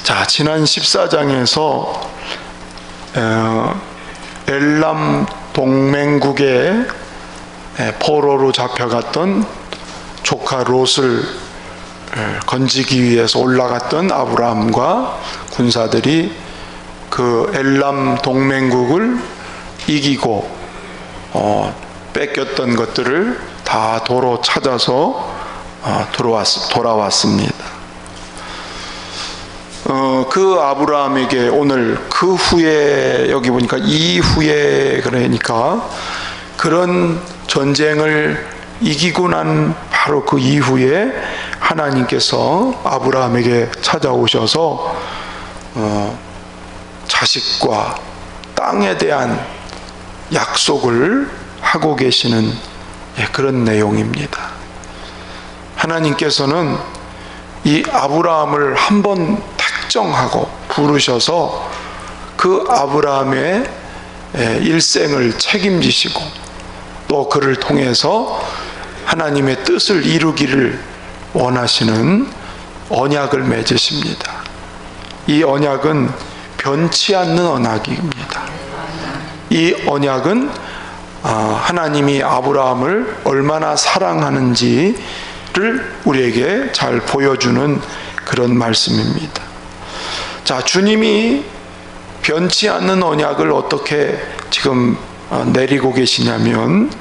자, 지난 14장에서 엘람 동맹국의 포로로 잡혀갔던 조카 롯을 건지기 위해서 올라갔던 아브라함과 군사들이 그 엘람 동맹국을 이기고 뺏겼던 것들을 다 도로 찾아서 돌아왔습니다. 그 아브라함에게 오늘 그 후에, 여기 보니까 이후에, 그러니까 그런 전쟁을 이기고 난 바로 그 이후에 하나님께서 아브라함에게 찾아오셔서 자식과 땅에 대한 약속을 하고 계시는 그런 내용입니다. 하나님께서는 이 아브라함을 한번 택정하고 부르셔서 그 아브라함의 일생을 책임지시고 또 그를 통해서 하나님의 뜻을 이루기를 원하시는 언약을 맺으십니다. 이 언약은 변치 않는 언약입니다. 이 언약은 하나님이 아브라함을 얼마나 사랑하는지를 우리에게 잘 보여주는 그런 말씀입니다. 자, 주님이 변치 않는 언약을 어떻게 지금 내리고 계시냐면,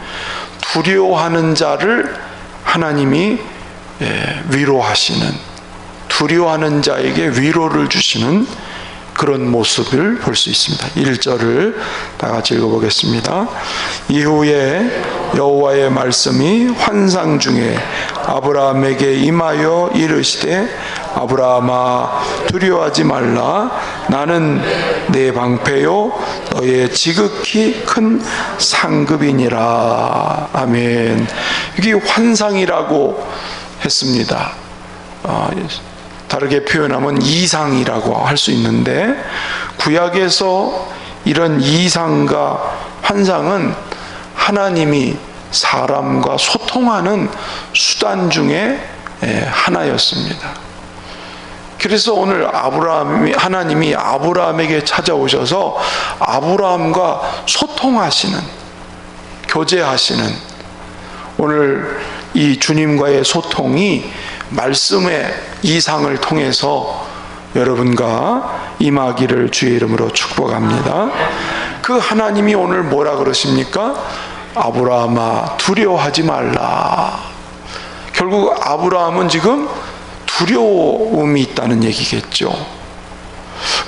두려워하는 자를 하나님이 위로하시는, 두려워하는 자에게 위로를 주시는 그런 모습을 볼 수 있습니다. 1절을 다 같이 읽어보겠습니다. 이후에 여호와의 말씀이 환상 중에 아브라함에게 임하여 이르시되, 아브라함아, 두려워하지 말라. 나는 내 방패요 너의 지극히 큰 상급이니라. 아멘. 이게 환상이라고 했습니다. 다르게 표현하면 이상이라고 할 수 있는데, 구약에서 이런 이상과 환상은 하나님이 사람과 소통하는 수단 중에 하나였습니다. 그래서 오늘 하나님이 아브라함에게 찾아오셔서 아브라함과 소통하시는, 교제하시는, 오늘 이 주님과의 소통이 말씀의 이상을 통해서 여러분과 임하기를 주의 이름으로 축복합니다. 그 하나님이 오늘 뭐라 그러십니까? 아브라함아, 두려워하지 말라. 결국 아브라함은 지금 두려움이 있다는 얘기겠죠.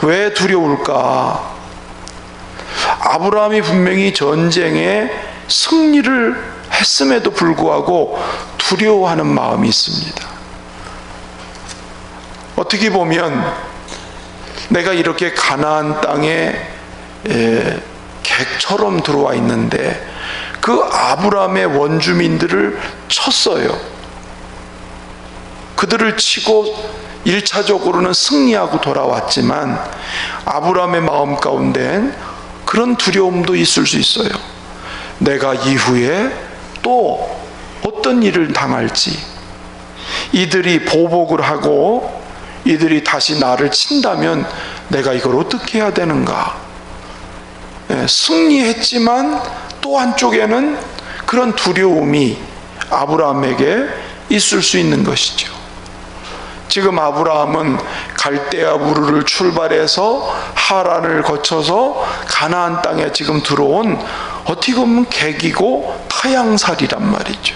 왜 두려울까? 아브라함이 분명히 전쟁에 승리를 했음에도 불구하고 두려워하는 마음이 있습니다. 어떻게 보면 내가 이렇게 가나안 땅에 객처럼 들어와 있는데 그 아브라함의 원주민들을 쳤어요. 그들을 치고 1차적으로는 승리하고 돌아왔지만 아브라함의 마음 가운데엔 그런 두려움도 있을 수 있어요. 내가 이후에 또 어떤 일을 당할지, 이들이 보복을 하고 이들이 다시 나를 친다면 내가 이걸 어떻게 해야 되는가. 승리했지만 또 한쪽에는 그런 두려움이 아브라함에게 있을 수 있는 것이죠. 지금 아브라함은 갈대아 부르를 출발해서 하란을 거쳐서 가나안 땅에 지금 들어온, 어떻게 보면 객이고 타향살이란 말이죠.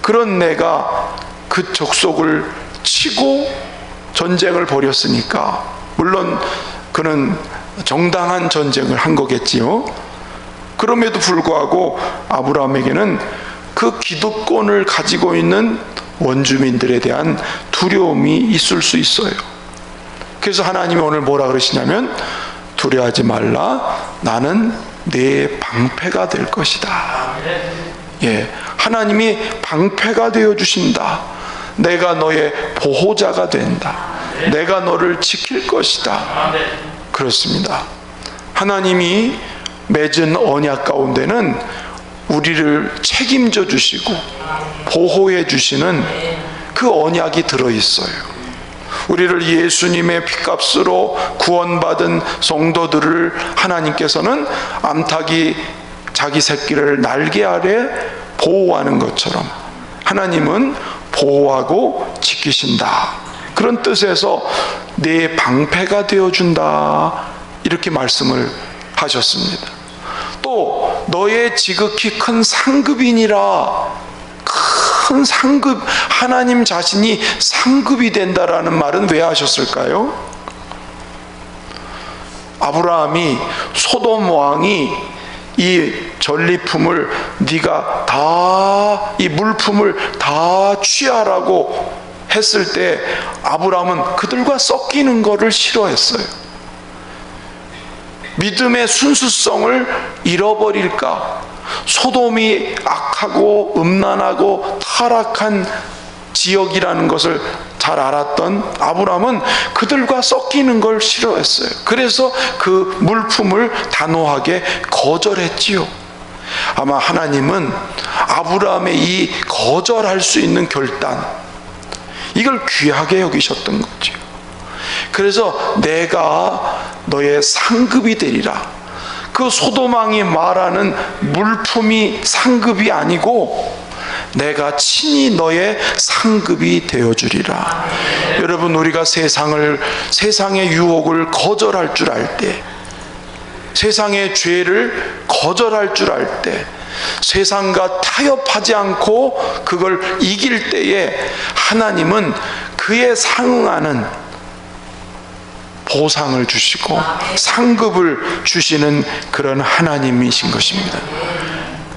그런 내가 그 족속을 치고 전쟁을 벌였으니까, 물론 그는 정당한 전쟁을 한 거겠지요. 그럼에도 불구하고 아브라함에게는 그 기득권을 가지고 있는 원주민들에 대한 두려움이 있을 수 있어요. 그래서 하나님이 오늘 뭐라 그러시냐면, 두려워하지 말라. 나는 내 방패가 될 것이다. 하나님이 방패가 되어 주신다. 내가 너의 보호자가 된다. 내가 너를 지킬 것이다. 그렇습니다. 하나님이 맺은 언약 가운데는 우리를 책임져 주시고 보호해 주시는 그 언약이 들어있어요. 우리를 예수님의 피값으로 구원받은 성도들을 하나님께서는 암탉이 자기 새끼를 날개 아래 보호하는 것처럼 하나님은 보호하고 지키신다. 그런 뜻에서 내 방패가 되어준다, 이렇게 말씀을 하셨습니다. 또 너의 지극히 큰 상급이니라. 큰 상급, 하나님 자신이 상급이 된다라는 말은 왜 하셨을까요? 아브라함이 소돔 왕이 이 전리품을 네가 다, 이 물품을 다 취하라고 했을 때 아브라함은 그들과 섞이는 것을 싫어했어요. 믿음의 순수성을 잃어버릴까? 소돔이 악하고 음란하고 타락한 지역이라는 것을 잘 알았던 아브라함은 그들과 섞이는 걸 싫어했어요. 그래서 그 물품을 단호하게 거절했지요. 아마 하나님은 아브라함의 이 거절할 수 있는 결단, 이걸 귀하게 여기셨던 거죠. 그래서 내가 너의 상급이 되리라. 그 소돔왕이 말하는 물품이 상급이 아니고 내가 친히 너의 상급이 되어주리라. 여러분, 우리가 세상의 유혹을 거절할 줄 알 때, 세상의 죄를 거절할 줄 알 때, 세상과 타협하지 않고 그걸 이길 때에 하나님은 그에 상응하는 보상을 주시고 상급을 주시는 그런 하나님이신 것입니다.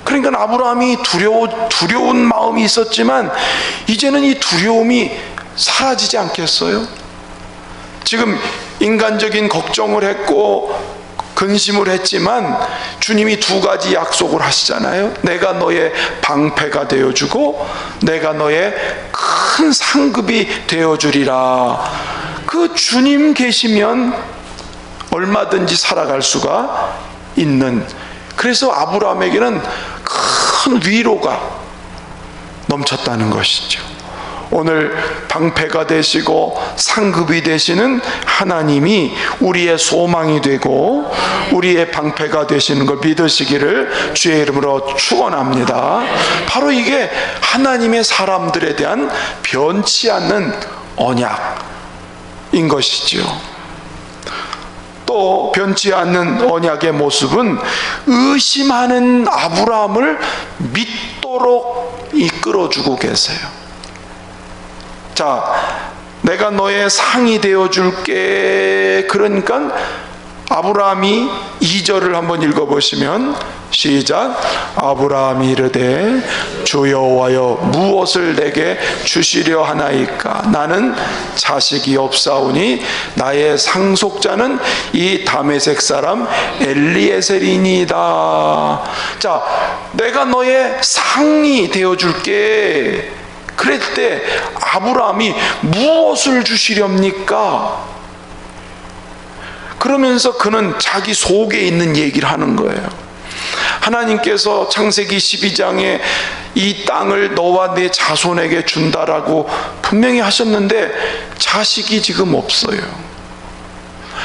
그러니까 아브라함이 두려운 마음이 있었지만 이제는 이 두려움이 사라지지 않겠어요? 지금 인간적인 걱정을 했고 근심을 했지만 주님이 두 가지 약속을 하시잖아요. 내가 너의 방패가 되어주고 내가 너의 큰 상급이 되어주리라. 그 주님 계시면 얼마든지 살아갈 수가 있는, 그래서 아브라함에게는 큰 위로가 넘쳤다는 것이죠. 오늘 방패가 되시고 상급이 되시는 하나님이 우리의 소망이 되고 우리의 방패가 되시는 걸 믿으시기를 주의 이름으로 축원합니다. 바로 이게 하나님의 사람들에 대한 변치 않는 언약인 것이지요. 또 변치 않는 언약의 모습은 의심하는 아브라함을 믿도록 이끌어주고 계세요. 자, 내가 너의 상이 되어줄게. 그러니까 아브라함이 2절을 한번 읽어보시면 시작. 아브라함이 이르되 주 여호와여 무엇을 내게 주시려 하나이까? 나는 자식이 없사오니 나의 상속자는 이 다메섹 사람 엘리에셀이니이다. 자, 내가 너의 상이 되어줄게. 그랬을 때 아브라함이 무엇을 주시렵니까? 그러면서 그는 자기 속에 있는 얘기를 하는 거예요. 하나님께서 창세기 12장에 이 땅을 너와 네 자손에게 준다라고 분명히 하셨는데 자식이 지금 없어요.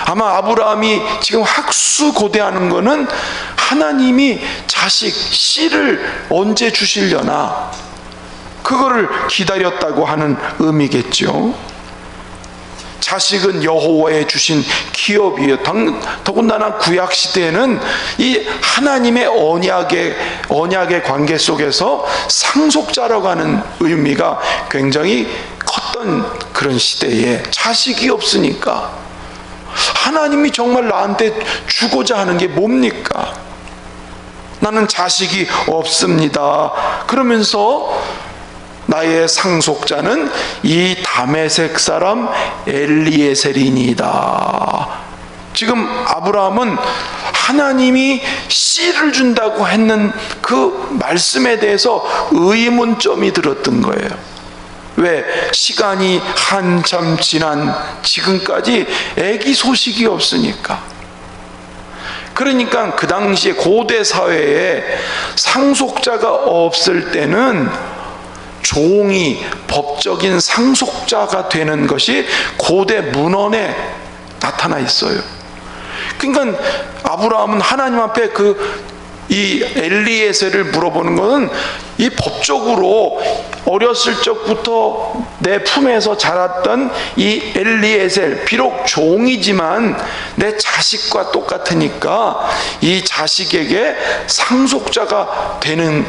아마 아브라함이 지금 학수고대하는 거는 하나님이 자식, 씨를 언제 주시려나, 그거를 기다렸다고 하는 의미겠죠. 자식은 여호와의 주신 기업이에요. 더군다나 구약 시대에는 이 하나님의 언약의 관계 속에서 상속자라고 하는 의미가 굉장히 컸던 그런 시대에 자식이 없으니까 하나님이 정말 나한테 주고자 하는 게 뭡니까? 나는 자식이 없습니다. 그러면서 나의 상속자는 이 다메섹 사람 엘리에셀이니이다. 지금 아브라함은 하나님이 씨를 준다고 했는 그 말씀에 대해서 의문점이 들었던 거예요. 왜? 시간이 한참 지난 지금까지 아기 소식이 없으니까. 그러니까 그 당시에 고대 사회에 상속자가 없을 때는 종이 법적인 상속자가 되는 것이 고대 문헌에 나타나 있어요. 그러니까 아브라함은 하나님 앞에 이 엘리에셀을 물어보는 것은 이 법적으로 어렸을 적부터 내 품에서 자랐던 이 엘리에셀, 비록 종이지만 내 자식과 똑같으니까 이 자식에게 상속자가 되는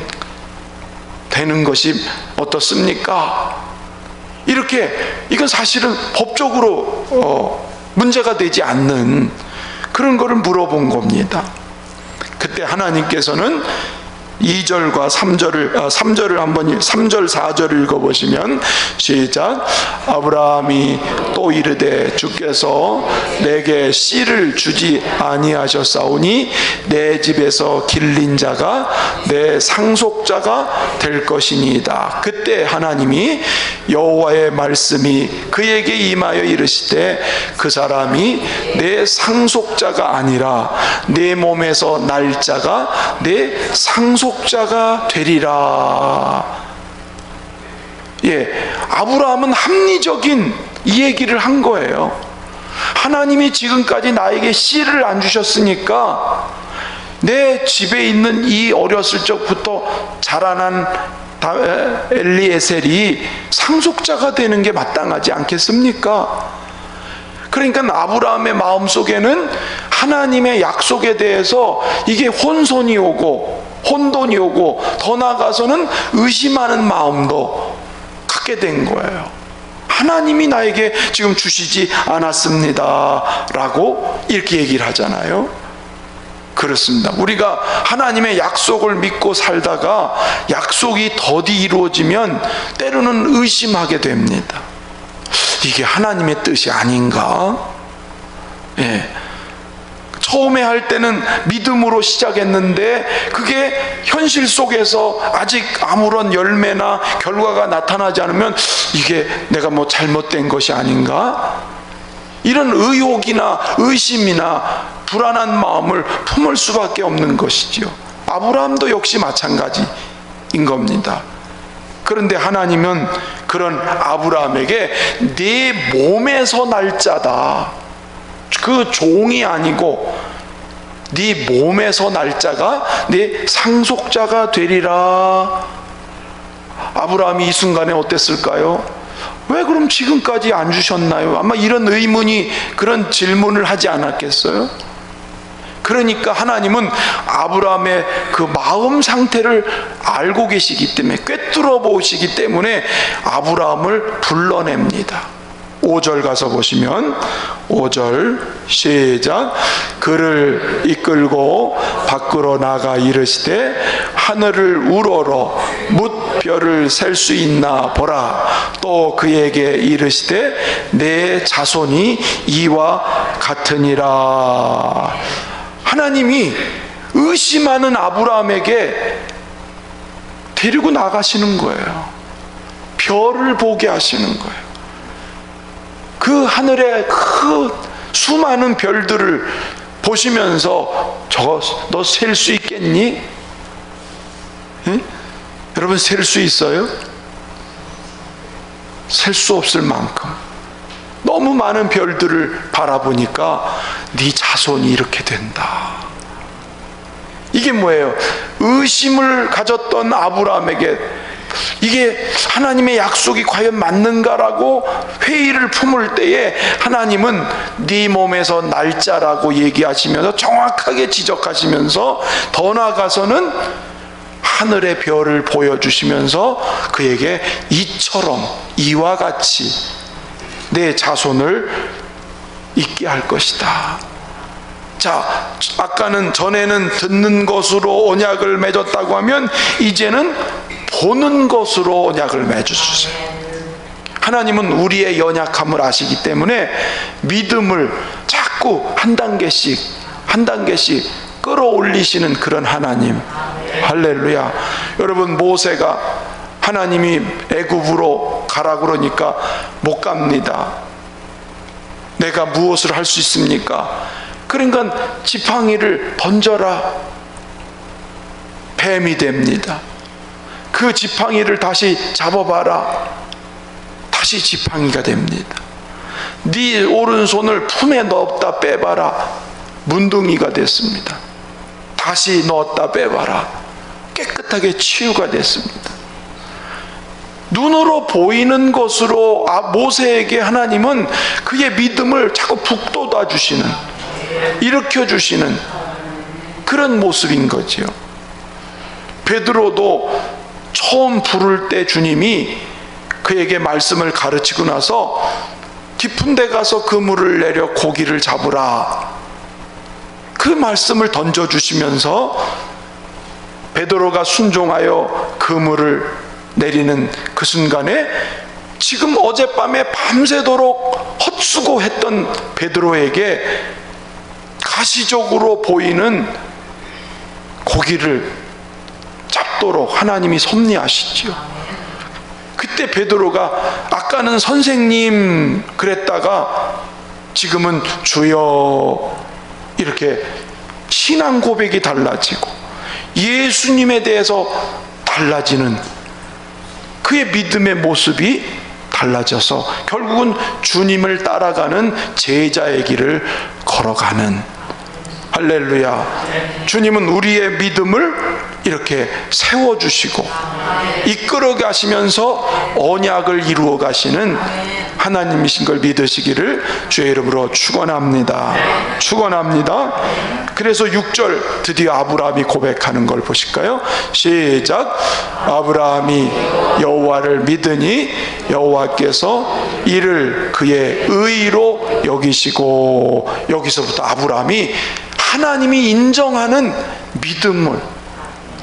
것이 어떻습니까? 이렇게, 이건 사실은 법적으로 문제가 되지 않는 그런 거를 물어본 겁니다. 그때 하나님께서는 2절과 3절을 한번 3절 4절을 읽어보시면 시작. 아브라함이 또 이르되 주께서 내게 씨를 주지 아니하셨사오니 내 집에서 길린 자가 내 상속자가 될 것이니이다. 그때 하나님이 여호와의 말씀이 그에게 임하여 이르시되 그 사람이 내 상속자가 아니라 내 몸에서 날 자가 내 상속자가 되리라. 아브라함은 합리적인 이 얘기를 한 거예요. 하나님이 지금까지 나에게 씨를 안 주셨으니까 내 집에 있는 이 어렸을 적부터 자라난 엘리에셀이 상속자가 되는 게 마땅하지 않겠습니까? 그러니까 아브라함의 마음속에는 하나님의 약속에 대해서 이게 혼돈이 오고 더 나아가서는 의심하는 마음도 갖게 된 거예요. 하나님이 나에게 지금 주시지 않았습니다 라고 이렇게 얘기를 하잖아요. 그렇습니다. 우리가 하나님의 약속을 믿고 살다가 약속이 더디 이루어지면 때로는 의심하게 됩니다. 이게 하나님의 뜻이 아닌가? 처음에 할 때는 믿음으로 시작했는데 그게 현실 속에서 아직 아무런 열매나 결과가 나타나지 않으면 이게 내가 뭐 잘못된 것이 아닌가? 이런 의혹이나 의심이나 불안한 마음을 품을 수밖에 없는 것이지요. 아브라함도 역시 마찬가지인 겁니다. 그런데 하나님은 그런 아브라함에게 네 몸에서 날 자다, 그 종이 아니고 네 몸에서 날 자가 네 상속자가 되리라. 아브라함이 이 순간에 어땠을까요? 왜 그럼 지금까지 안 주셨나요? 아마 이런 의문이, 그런 질문을 하지 않았겠어요? 그러니까 하나님은 아브라함의 그 마음 상태를 알고 계시기 때문에, 꿰뚫어 보시기 때문에 아브라함을 불러냅니다. 5절 가서 보시면, 5절 시작. 그를 이끌고 밖으로 나가 이르시되 하늘을 우러러 뭇 별을 셀 수 있나 보라. 또 그에게 이르시되 내 자손이 이와 같으니라. 하나님이 의심하는 아브라함에게 데리고 나가시는 거예요. 별을 보게 하시는 거예요. 그 하늘의 그 수많은 별들을 보시면서 저거 너 셀 수 있겠니? 여러분 셀 수 있어요? 셀 수 없을 만큼 너무 많은 별들을 바라보니까 네 자손이 이렇게 된다. 이게 뭐예요? 의심을 가졌던 아브라함에게 이게 하나님의 약속이 과연 맞는가라고 회의를 품을 때에 하나님은 네 몸에서 날짜라고 얘기하시면서 정확하게 지적하시면서 더 나아가서는 하늘의 별을 보여주시면서 그에게 이처럼, 이와 같이 내 자손을 있게 할 것이다. 자, 아까는 전에는 듣는 것으로 언약을 맺었다고 하면 이제는 보는 것으로 언약을 맺어주세요. 하나님은 우리의 연약함을 아시기 때문에 믿음을 자꾸 한 단계씩 끌어올리시는 그런 하나님. 할렐루야. 여러분, 모세가 하나님이 애굽으로 가라 그러니까 못 갑니다. 내가 무엇을 할 수 있습니까? 그러니까 지팡이를 던져라. 뱀이 됩니다. 그 그 지팡이를 다시 잡아봐라. 다시 지팡이가 됩니다. 네 오른손을 품에 넣었다 빼봐라. 문둥이가 됐습니다. 다시 넣었다 빼봐라. 깨끗하게 치유가 됐습니다. 눈으로 보이는 것으로 모세에게 하나님은 그의 믿음을 자꾸 북돋아 주시는, 일으켜 주시는 그런 모습인 거지요. 베드로도 처음 부를 때 주님이 그에게 말씀을 가르치고 나서 깊은 데 가서 그물을 내려 고기를 잡으라, 그 말씀을 던져주시면서 베드로가 순종하여 그물을 내리는 그 순간에 지금 어젯밤에 밤새도록 헛수고했던 베드로에게 가시적으로 보이는 고기를 잡도록 하나님이 섭리하시지요. 그때 베드로가 아까는 선생님 그랬다가 지금은 주여 이렇게 신앙 고백이 달라지고 예수님에 대해서 달라지는 그의 믿음의 모습이 달라져서 결국은 주님을 따라가는 제자의 길을 걸어가는, 할렐루야. 주님은 우리의 믿음을 이렇게 세워주시고 이끌어 가시면서 언약을 이루어 가시는 하나님이신 걸 믿으시기를 주의 이름으로 축원합니다. 축원합니다. 그래서 6절 드디어 아브라함이 고백하는 걸 보실까요? 시작. 아브라함이 여호와를 믿으니 여호와께서 이를 그의 의로 여기시고, 여기서부터 아브라함이 하나님이 인정하는 믿음을,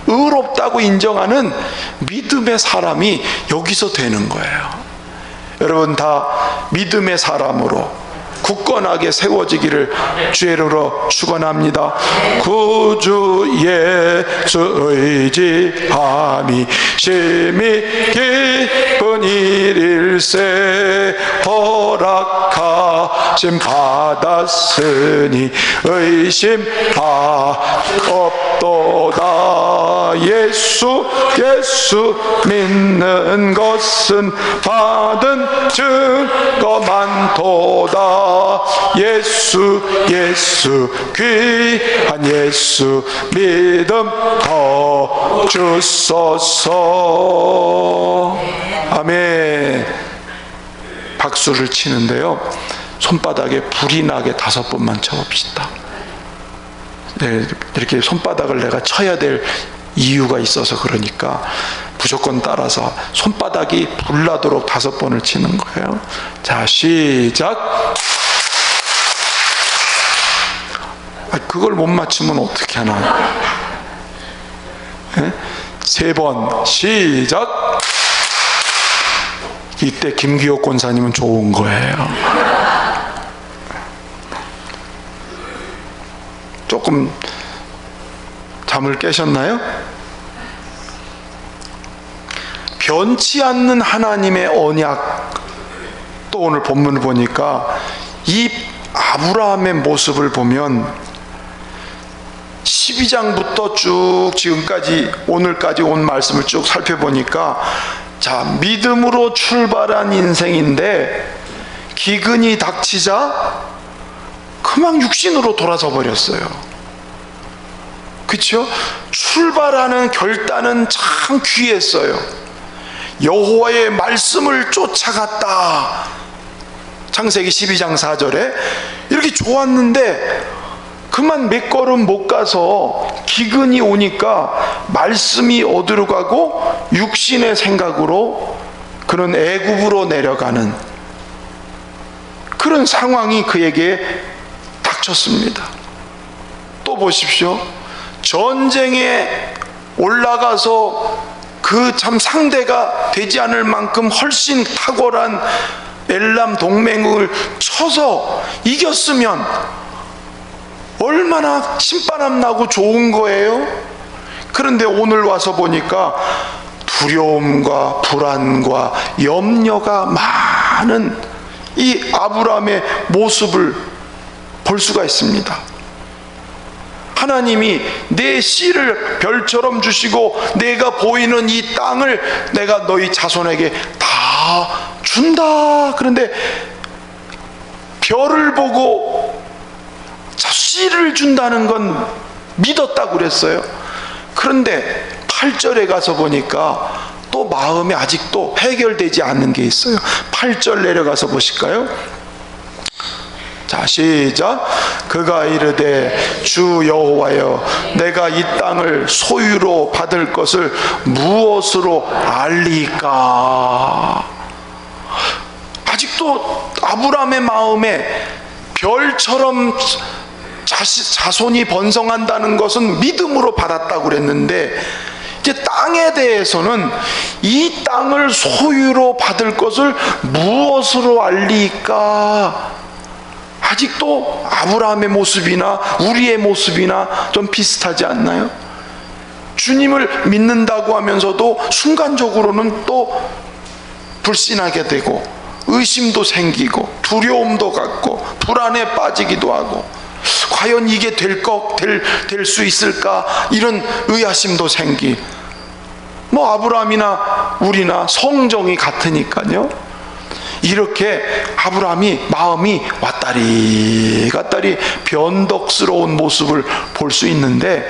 의롭다고 인정하는 믿음의 사람이 여기서 되는 거예요. 여러분 다 믿음의 사람으로 굳건하게 세워지기를 주의 이름으로 축원합니다. 구주 예수 의지함이 심히 기쁜 일일세, 허락하심 받았으니 의심하 없도다. 예수 믿는 것은 받은 증거 많도다. 예수 귀한 예수 믿음 더 주소서. 아멘. 박수를 치는데요, 손바닥에 불이 나게 5번만 쳐봅시다. 네, 이렇게 손바닥을 내가 쳐야 될 이유가 있어서 그러니까 무조건 따라서 손바닥이 불나도록 5번을 치는 거예요. 자, 시작. 그걸 못 맞추면 어떻게 하나? 네? 3번 시작. 이때 김기옥 권사님은 좋은 거예요. 조금 잠을 깨셨나요? 변치 않는 하나님의 언약, 또 오늘 본문을 보니까 이 아브라함의 모습을 보면 12장부터 쭉 지금까지 오늘까지 온 말씀을 쭉 살펴보니까, 자, 믿음으로 출발한 인생인데 기근이 닥치자 그만 육신으로 돌아서 버렸어요. 그렇죠? 출발하는 결단은 참 귀했어요. 여호와의 말씀을 쫓아갔다. 창세기 12장 4절에 이렇게 좋았는데 그만 몇 걸음 못 가서 기근이 오니까 말씀이 어디로 가고 육신의 생각으로 그런 애굽으로 내려가는 그런 상황이 그에게 닥쳤습니다. 또 보십시오. 전쟁에 올라가서 그 참 상대가 되지 않을 만큼 훨씬 탁월한 엘람 동맹을 쳐서 이겼으면 얼마나 신바람 나고 좋은 거예요. 그런데 오늘 와서 보니까 두려움과 불안과 염려가 많은 이 아브라함의 모습을 볼 수가 있습니다. 하나님이 내 씨를 별처럼 주시고 내가 보이는 이 땅을 내가 너희 자손에게 다 준다. 그런데 별을 보고 씨를 준다는 건 믿었다고 그랬어요. 그런데 8절에 가서 보니까 또 마음이 아직도 해결되지 않는 게 있어요. 8절 내려가서 보실까요? 자, 시작. 그가 이르되 주 여호와여, 내가 이 땅을 소유로 받을 것을 무엇으로 알리까? 아직도 아브라함의 마음에 별처럼 자손이 번성한다는 것은 믿음으로 받았다고 그랬는데, 이제 땅에 대해서는 이 땅을 소유로 받을 것을 무엇으로 알리까? 아직도 아브라함의 모습이나 우리의 모습이나 좀 비슷하지 않나요? 주님을 믿는다고 하면서도 순간적으로는 또 불신하게 되고 의심도 생기고 두려움도 갖고 불안에 빠지기도 하고, 과연 이게 될 수 있을까? 이런 의아심도 생기. 뭐 아브라함이나 우리나 성정이 같으니까요. 이렇게 아브라함이 마음이 왔다리 갔다리 변덕스러운 모습을 볼 수 있는데,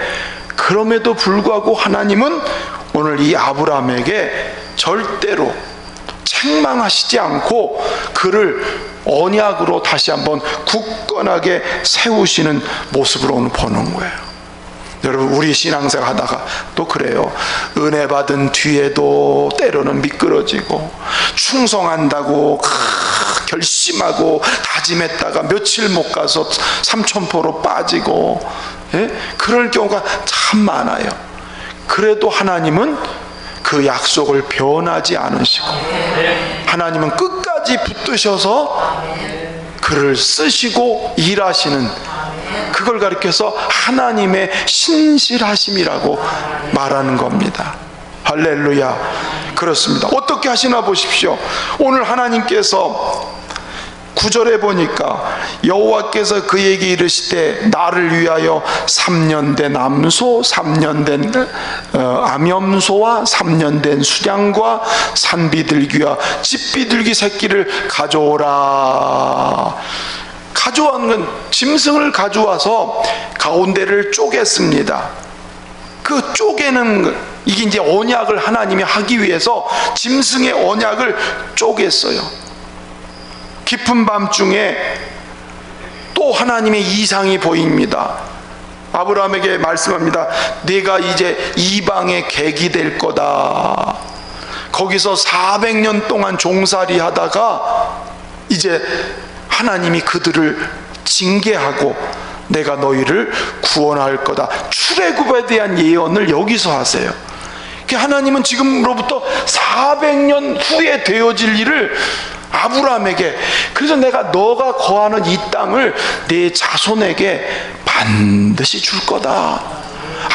그럼에도 불구하고 하나님은 오늘 이 아브라함에게 절대로 책망하시지 않고 그를 언약으로 다시 한번 굳건하게 세우시는 모습으로 오늘 보는 거예요. 여러분, 우리 신앙생활 하다가 또 그래요. 은혜 받은 뒤에도 때로는 미끄러지고, 충성한다고 결심하고 다짐했다가 며칠 못 가서 삼천포로 빠지고, 그럴 경우가 참 많아요. 그래도 하나님은 그 약속을 변하지 않으시고, 하나님은 끝까지 붙드셔서 그를 쓰시고 일하시는, 그걸 가리켜서 하나님의 신실하심이라고 말하는 겁니다. 할렐루야. 그렇습니다. 어떻게 하시나 보십시오. 오늘 하나님께서 9절에 보니까 여호와께서 그에게 이르시되 나를 위하여 3년 된 암소, 3년 된 암염소와 3년 된 수양과 산비둘기와 집비둘기 새끼를 가져오라. 가져온 건 짐승을 가져와서 가운데를 쪼갰습니다. 그 쪼개는, 이게 이제 언약을 하나님이 하기 위해서 짐승의 언약을 쪼갰어요. 깊은 밤중에 또 하나님의 이상이 보입니다. 아브라함에게 말씀합니다. 네가 이제 이방의 객이 될 거다. 거기서 400년 동안 종살이 하다가 이제 하나님이 그들을 징계하고 내가 너희를 구원할 거다. 출애굽에 대한 예언을 여기서 하세요. 하나님은 지금으로부터 400년 후에 되어질 일을 아브라함에게, 그래서 내가 너가 거하는 이 땅을 내 자손에게 반드시 줄 거다.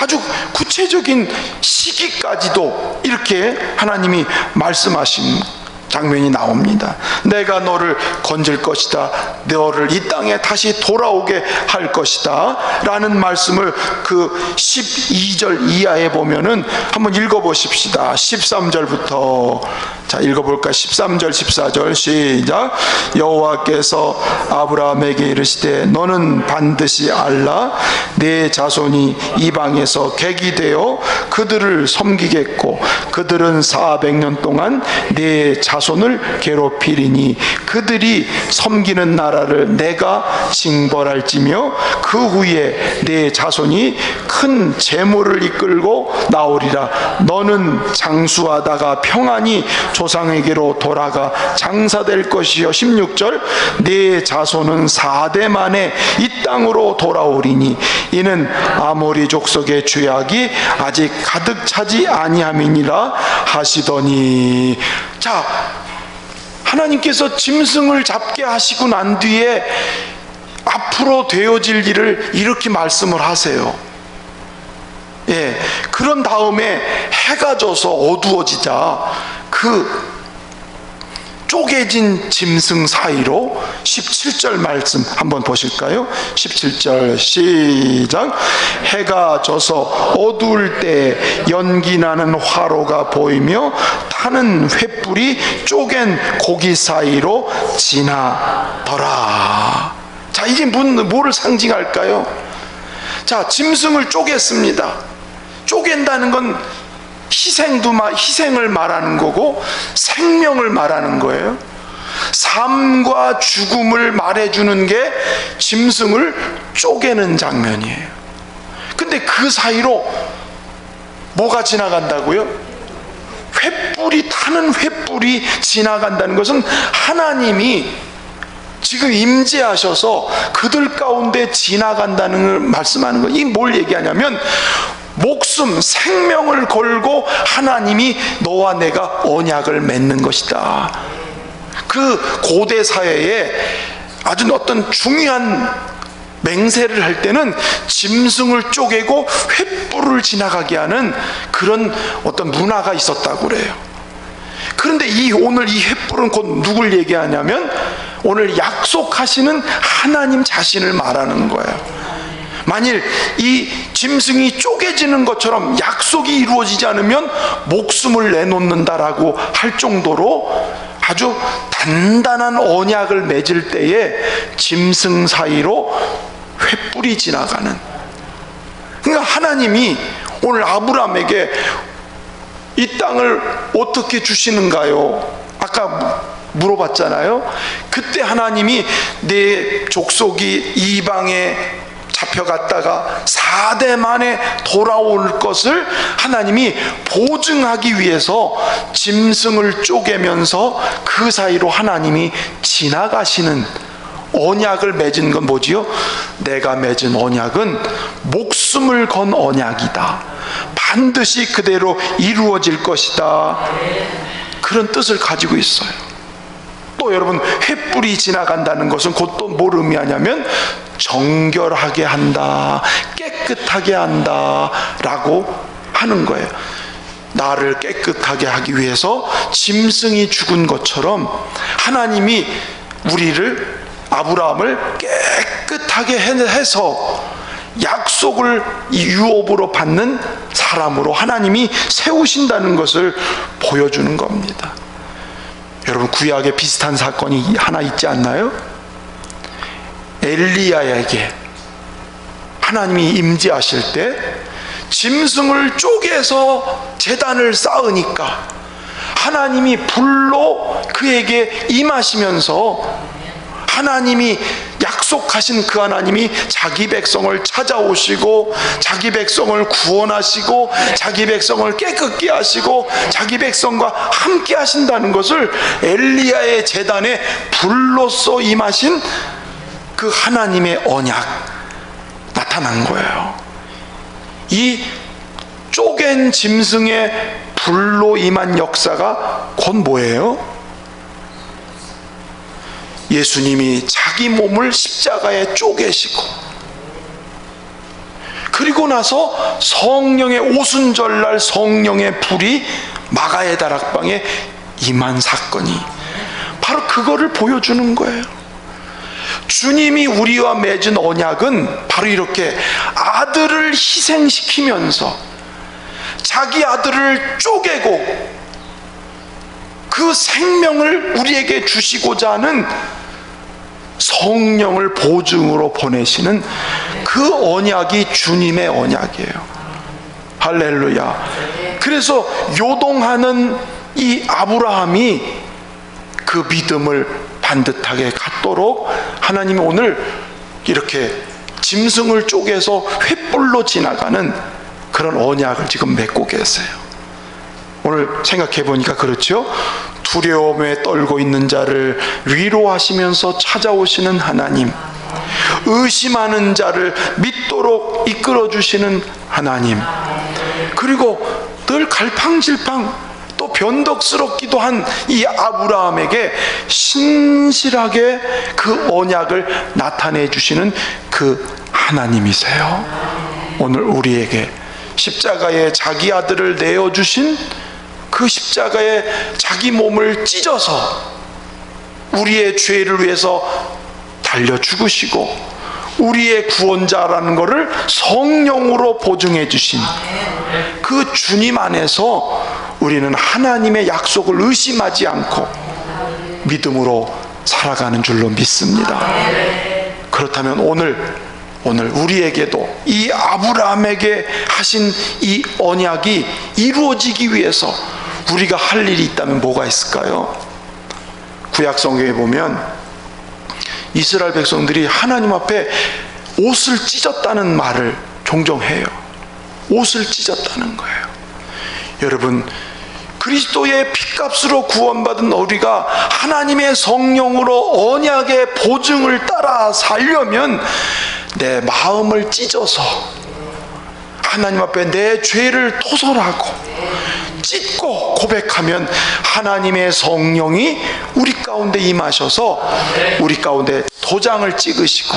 아주 구체적인 시기까지도 이렇게 하나님이 말씀하신 장면이 나옵니다. 내가 너를 건질 것이다. 너를 이 땅에 다시 돌아오게 할 것이다. 라는 말씀을 그 12절 이하에 보면은 한번 읽어보십시다. 13절부터. 자, 읽어볼까? 13절, 14절 시작. 여호와께서 아브라함에게 이르시되 너는 반드시 알라. 내 자손이 이방에서 객이 되어 그들을 섬기겠고 그들은 400년 동안 내 자손을 괴롭히리니 그들이 섬기는 나라를 내가 징벌할지며 그 후에 내 자손이 큰 재물을 이끌고 나오리라. 너는 장수하다가 평안히 조상에게로 돌아가 장사될 것이요. 16절 내 자손은 4대 만에 이 땅으로 돌아오리니 이는 아모리 족속의 죄악이 아직 가득 차지 아니함이니라 하시더니. 자, 하나님께서 짐승을 잡게 하시고 난 뒤에 앞으로 되어질 일을 이렇게 말씀을 하세요. 예, 그런 다음에 해가 져서 어두워지자 그 쪼개진 짐승 사이로 17절 말씀 한번 보실까요? 17절 시작. 해가 져서 어두울 때 연기나는 화로가 보이며 타는 횃불이 쪼갠 고기 사이로 지나더라. 자, 이제 뭐를 상징할까요? 자, 짐승을 쪼갰습니다. 쪼갠다는 건 희생을 말하는 거고 생명을 말하는 거예요. 삶과 죽음을 말해주는 게 짐승을 쪼개는 장면이에요. 근데 그 사이로 뭐가 지나간다고요? 타는 횃불이 지나간다는 것은 하나님이 지금 임재하셔서 그들 가운데 지나간다는 걸 말씀하는 거예요. 이게 뭘 얘기하냐면 목숨, 생명을 걸고 하나님이 너와 내가 언약을 맺는 것이다. 그 고대 사회에 아주 어떤 중요한 맹세를 할 때는 짐승을 쪼개고 횃불을 지나가게 하는 그런 어떤 문화가 있었다고 그래요. 그런데 오늘 이 횃불은 곧 누굴 얘기하냐면 오늘 약속하시는 하나님 자신을 말하는 거예요. 만일 이 짐승이 쪼개지는 것처럼 약속이 이루어지지 않으면 목숨을 내놓는다라고 할 정도로 아주 단단한 언약을 맺을 때에 짐승 사이로 횃불이 지나가는, 그러니까 하나님이 오늘 아브라함에게 이 땅을 어떻게 주시는가요? 아까 물어봤잖아요. 그때 하나님이 내 족속이 이방에 잡혀갔다가 4대 만에 돌아올 것을 하나님이 보증하기 위해서 짐승을 쪼개면서 그 사이로 하나님이 지나가시는 언약을 맺은 건 뭐지요? 내가 맺은 언약은 목숨을 건 언약이다. 반드시 그대로 이루어질 것이다. 그런 뜻을 가지고 있어요. 또 여러분, 횃불이 지나간다는 것은 곧 또 뭘 의미하냐면 정결하게 한다, 깨끗하게 한다 라고 하는 거예요. 나를 깨끗하게 하기 위해서 짐승이 죽은 것처럼 하나님이 아브라함을 깨끗하게 해서 약속을 유업으로 받는 사람으로 하나님이 세우신다는 것을 보여주는 겁니다. 여러분, 구약에 비슷한 사건이 하나 있지 않나요? 엘리야에게 하나님이 임재하실 때 짐승을 쪼개서 제단을 쌓으니까 하나님이 불로 그에게 임하시면서 하나님이 약속하신 그 하나님이 자기 백성을 찾아오시고 자기 백성을 구원하시고 자기 백성을 깨끗게 하시고 자기 백성과 함께 하신다는 것을 엘리야의 제단에 불로써 임하신 그 하나님의 언약 나타난 거예요. 이 쪼갠 짐승의 불로 임한 역사가 곧 뭐예요? 예수님이 자기 몸을 십자가에 쪼개시고 그리고 나서 성령의 오순절날 성령의 불이 마가의 다락방에 임한 사건이 바로 그거를 보여주는 거예요. 주님이 우리와 맺은 언약은 바로 이렇게 아들을 희생시키면서 자기 아들을 쪼개고 그 생명을 우리에게 주시고자 하는 성령을 보증으로 보내시는 그 언약이 주님의 언약이에요. 할렐루야. 그래서 요동하는 이 아브라함이 그 믿음을 반듯하게 갖도록 하나님이 오늘 이렇게 짐승을 쪼개서 횃불로 지나가는 그런 언약을 지금 맺고 계세요. 오늘 생각해 보니까 그렇죠? 두려움에 떨고 있는 자를 위로하시면서 찾아오시는 하나님, 의심하는 자를 믿도록 이끌어 주시는 하나님, 그리고 늘 갈팡질팡 또 변덕스럽기도 한 이 아브라함에게 신실하게 그 언약을 나타내 주시는 그 하나님이세요. 오늘 우리에게 십자가에 자기 아들을 내어주신 그 십자가에 자기 몸을 찢어서 우리의 죄를 위해서 달려 죽으시고 우리의 구원자라는 것을 성령으로 보증해 주신 그 주님 안에서 우리는 하나님의 약속을 의심하지 않고 믿음으로 살아가는 줄로 믿습니다. 그렇다면 오늘 우리에게도 이 아브라함에게 하신 이 언약이 이루어지기 위해서 우리가 할 일이 있다면 뭐가 있을까요? 구약 성경에 보면 이스라엘 백성들이 하나님 앞에 옷을 찢었다는 말을 종종 해요. 옷을 찢었다는 거예요. 여러분, 그리스도의 핏값으로 구원받은 우리가 하나님의 성령으로 언약의 보증을 따라 살려면 내 마음을 찢어서 하나님 앞에 내 죄를 토설하고 찢고 고백하면 하나님의 성령이 우리 가운데 임하셔서 우리 가운데 도장을 찍으시고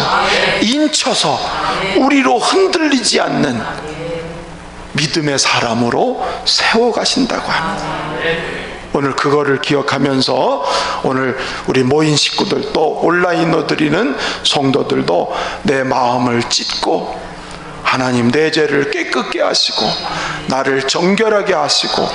인쳐서 우리로 흔들리지 않는 믿음의 사람으로 세워가신다고 합니다. 오늘 그거를 기억하면서 오늘 우리 모인 식구들 또 온라인으로 드리는 성도들도 내 마음을 찢고 하나님 내 죄를 깨끗게 하시고 나를 정결하게 하시고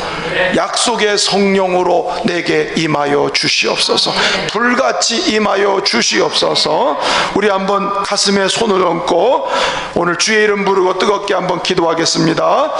약속의 성령으로 내게 임하여 주시옵소서. 불같이 임하여 주시옵소서. 우리 한번 가슴에 손을 얹고 오늘 주의 이름 부르고 뜨겁게 한번 기도하겠습니다.